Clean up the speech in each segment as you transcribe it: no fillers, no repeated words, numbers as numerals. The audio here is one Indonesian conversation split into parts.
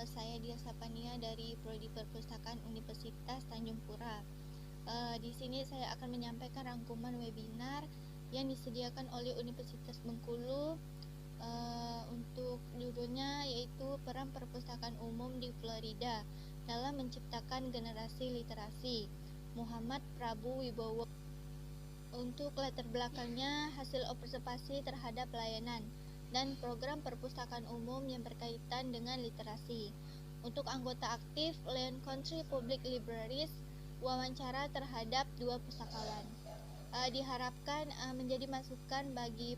Saya Dia Sapania dari Prodi Perpustakaan Universitas Tanjung Pura. Di sini saya akan menyampaikan rangkuman webinar yang disediakan oleh Universitas Bengkulu. Untuk judulnya yaitu Peran Perpustakaan Umum di Florida dalam Menciptakan Generasi Literasi, Muhammad Prabu Wibowo. Untuk latar belakangnya, hasil observasi terhadap layanan dan program perpustakaan umum yang berkaitan dengan literasi. Untuk anggota aktif Lyon Country Public Libraries, wawancara terhadap 2 pustakawan. Diharapkan menjadi masukan bagi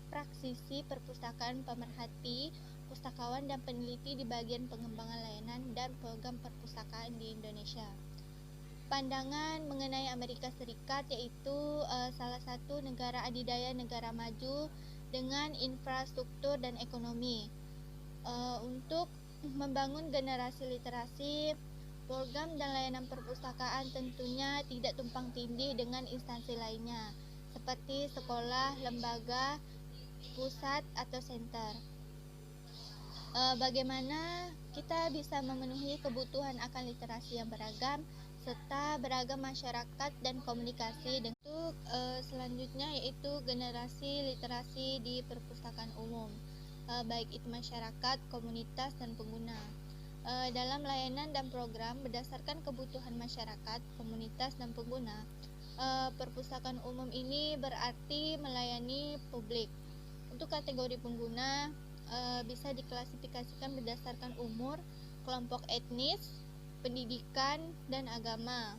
praksisi perpustakaan, pemerhati, pustakawan, dan peneliti di bagian pengembangan layanan dan program perpustakaan di Indonesia. Pandangan mengenai Amerika Serikat, yaitu salah satu negara adidaya negara maju dengan infrastruktur dan ekonomi. Untuk membangun generasi literasi, program dan layanan perpustakaan tentunya tidak tumpang tindih dengan instansi lainnya seperti sekolah, lembaga, pusat, atau center. Bagaimana kita bisa memenuhi kebutuhan akan literasi yang beragam serta beragam masyarakat dan komunikasi dengan selanjutnya yaitu generasi literasi di perpustakaan umum, baik itu masyarakat, komunitas, dan pengguna. Dalam layanan dan program berdasarkan kebutuhan masyarakat, komunitas, dan pengguna, perpustakaan umum ini berarti melayani publik. Untuk kategori pengguna bisa diklasifikasikan berdasarkan umur, kelompok etnis, pendidikan, dan agama.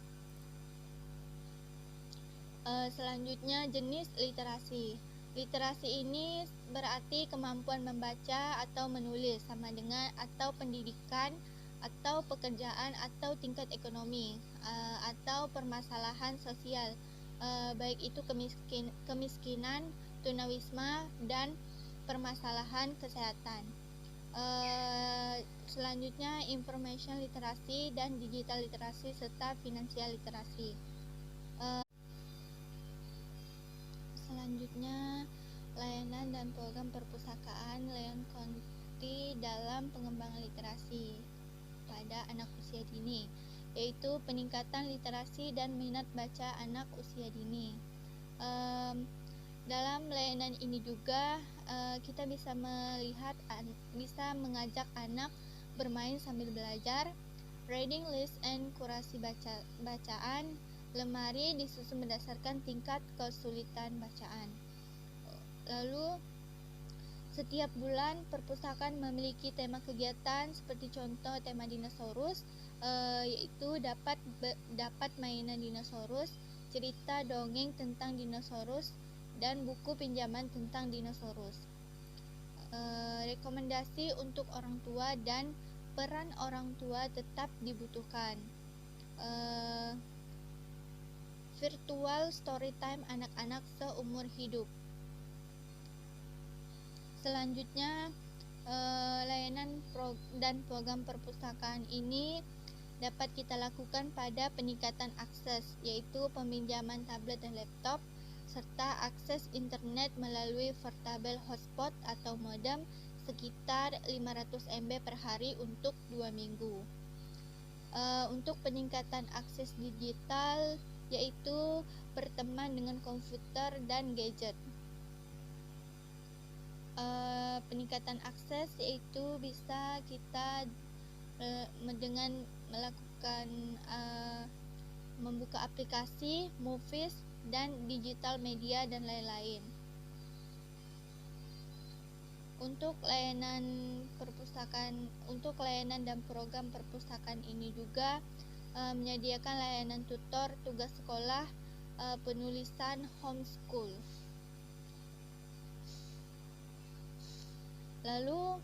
Selanjutnya, jenis literasi. Literasi ini berarti kemampuan membaca atau menulis, sama dengan atau pendidikan, atau pekerjaan, atau tingkat ekonomi, atau permasalahan sosial, baik itu kemiskinan, tunawisma, dan permasalahan kesehatan. Selanjutnya, information literasi dan digital literasi serta finansial literasi. Selanjutnya, layanan dan program perpustakaan Lyon County dalam pengembangan literasi pada anak usia dini, yaitu peningkatan literasi dan minat baca anak usia dini. Dalam layanan ini juga kita bisa bisa mengajak anak bermain sambil belajar, reading list and kurasi bacaan, lemari disusun berdasarkan tingkat kesulitan bacaan. Lalu setiap bulan perpustakaan memiliki tema kegiatan seperti contoh tema dinosaurus, yaitu dapat mainan dinosaurus, cerita dongeng tentang dinosaurus, dan buku pinjaman tentang dinosaurus. Rekomendasi untuk orang tua dan peran orang tua tetap dibutuhkan. Virtual storytime anak-anak seumur hidup. Selanjutnya, layanan dan program perpustakaan ini dapat kita lakukan pada peningkatan akses, yaitu peminjaman tablet dan laptop, serta akses internet melalui portable hotspot atau modem sekitar 500 MB per hari untuk 2 minggu. Untuk peningkatan akses digital, yaitu berteman dengan komputer dan gadget. Peningkatan akses yaitu bisa kita dengan melakukan membuka aplikasi, movies, dan digital media dan lain-lain. Untuk layanan dan program perpustakaan ini juga menyediakan layanan tutor, tugas sekolah, penulisan homeschool. Lalu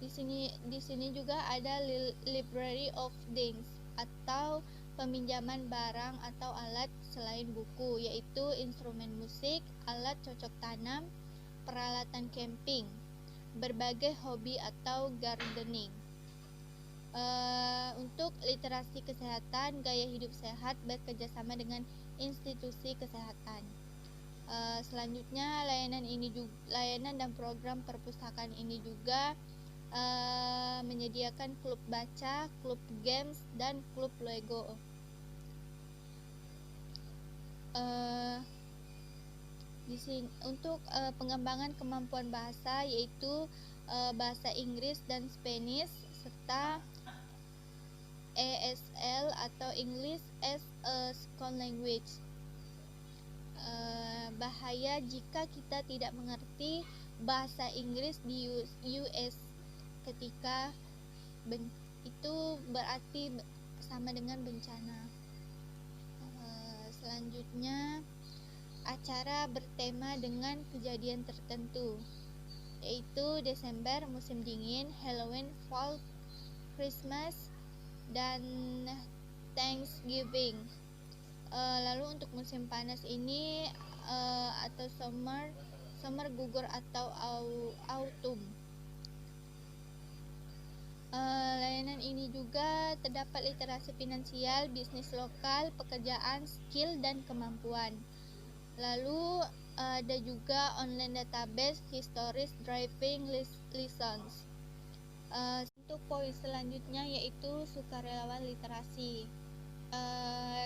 di sini juga ada library of things atau peminjaman barang atau alat selain buku, yaitu instrumen musik, alat cocok tanam, peralatan camping, berbagai hobi atau gardening. Untuk literasi kesehatan, gaya hidup sehat bekerjasama dengan institusi kesehatan. Selanjutnya, layanan dan program perpustakaan ini juga menyediakan klub baca, klub games, dan klub Lego. Di sini untuk pengembangan kemampuan bahasa, yaitu bahasa Inggris dan Spanish, serta ESL atau English as a Second Language. Bahaya jika kita tidak mengerti bahasa Inggris di US ketika itu berarti sama dengan bencana. Selanjutnya, acara bertema dengan kejadian tertentu, yaitu Desember musim dingin, Halloween, Fall, Christmas, dan Thanksgiving. Lalu untuk musim panas ini atau summer gugur atau autumn. Layanan ini juga terdapat literasi finansial, bisnis lokal, pekerjaan, skill, dan kemampuan. Lalu ada juga online database, historis, driving lessons. Untuk poin selanjutnya yaitu sukarelawan literasi.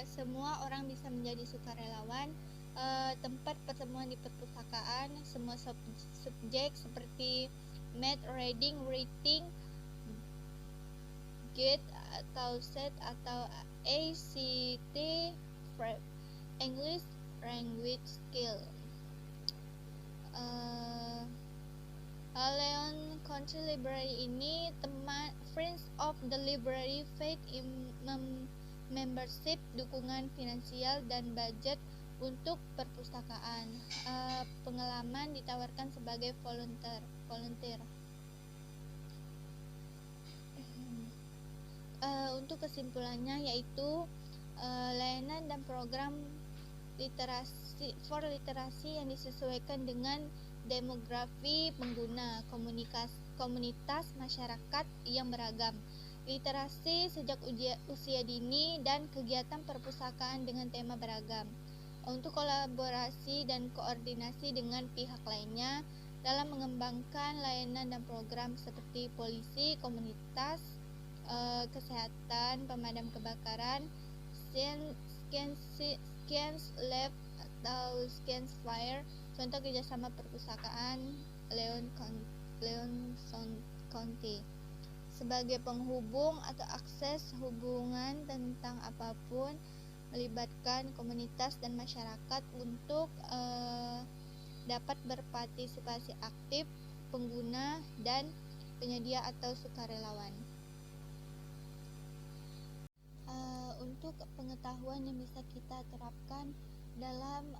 Semua orang bisa menjadi sukarelawan. Tempat pertemuan di perpustakaan, semua subjek seperti math, reading, writing, GATE atau SET atau ACT, English language skill. Leon Country Library ini Friends of the Library, faith in membership, dukungan finansial, dan budget untuk perpustakaan. Pengalaman ditawarkan sebagai volunteer. Untuk kesimpulannya yaitu layanan dan program literasi yang disesuaikan dengan demografi pengguna, komunitas masyarakat yang beragam, literasi sejak usia dini, dan kegiatan perpustakaan dengan tema beragam. Untuk kolaborasi dan koordinasi dengan pihak lainnya dalam mengembangkan layanan dan program seperti polisi, komunitas, kesehatan, pemadam kebakaran, Science Lab atau Science Fair. Contoh kerjasama perpustakaan Leon County sebagai penghubung atau akses hubungan tentang apapun, melibatkan komunitas dan masyarakat untuk dapat berpartisipasi aktif, pengguna dan penyedia atau sukarelawan. Untuk pengetahuan yang bisa kita terapkan dalam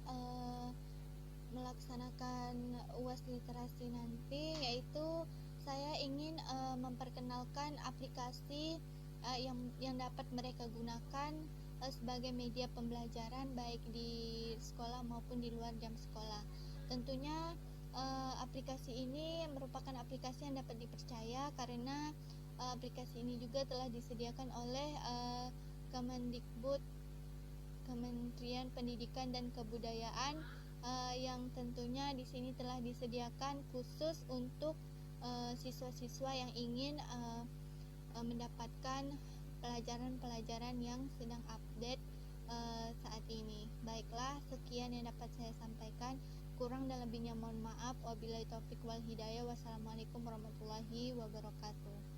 melaksanakan UAS literasi nanti, yaitu saya ingin memperkenalkan aplikasi yang dapat mereka gunakan sebagai media pembelajaran baik di sekolah maupun di luar jam sekolah. Tentunya aplikasi ini merupakan aplikasi yang dapat dipercaya karena aplikasi ini juga telah disediakan oleh Kemendikbud, Kementerian Pendidikan dan Kebudayaan, yang tentunya di sini telah disediakan khusus untuk siswa-siswa yang ingin mendapatkan pelajaran-pelajaran yang sedang update saat ini. Baiklah, sekian yang dapat saya sampaikan. Kurang dan lebihnya mohon maaf. Wabillahi taufik wal hidayah. Wassalamualaikum warahmatullahi wabarakatuh.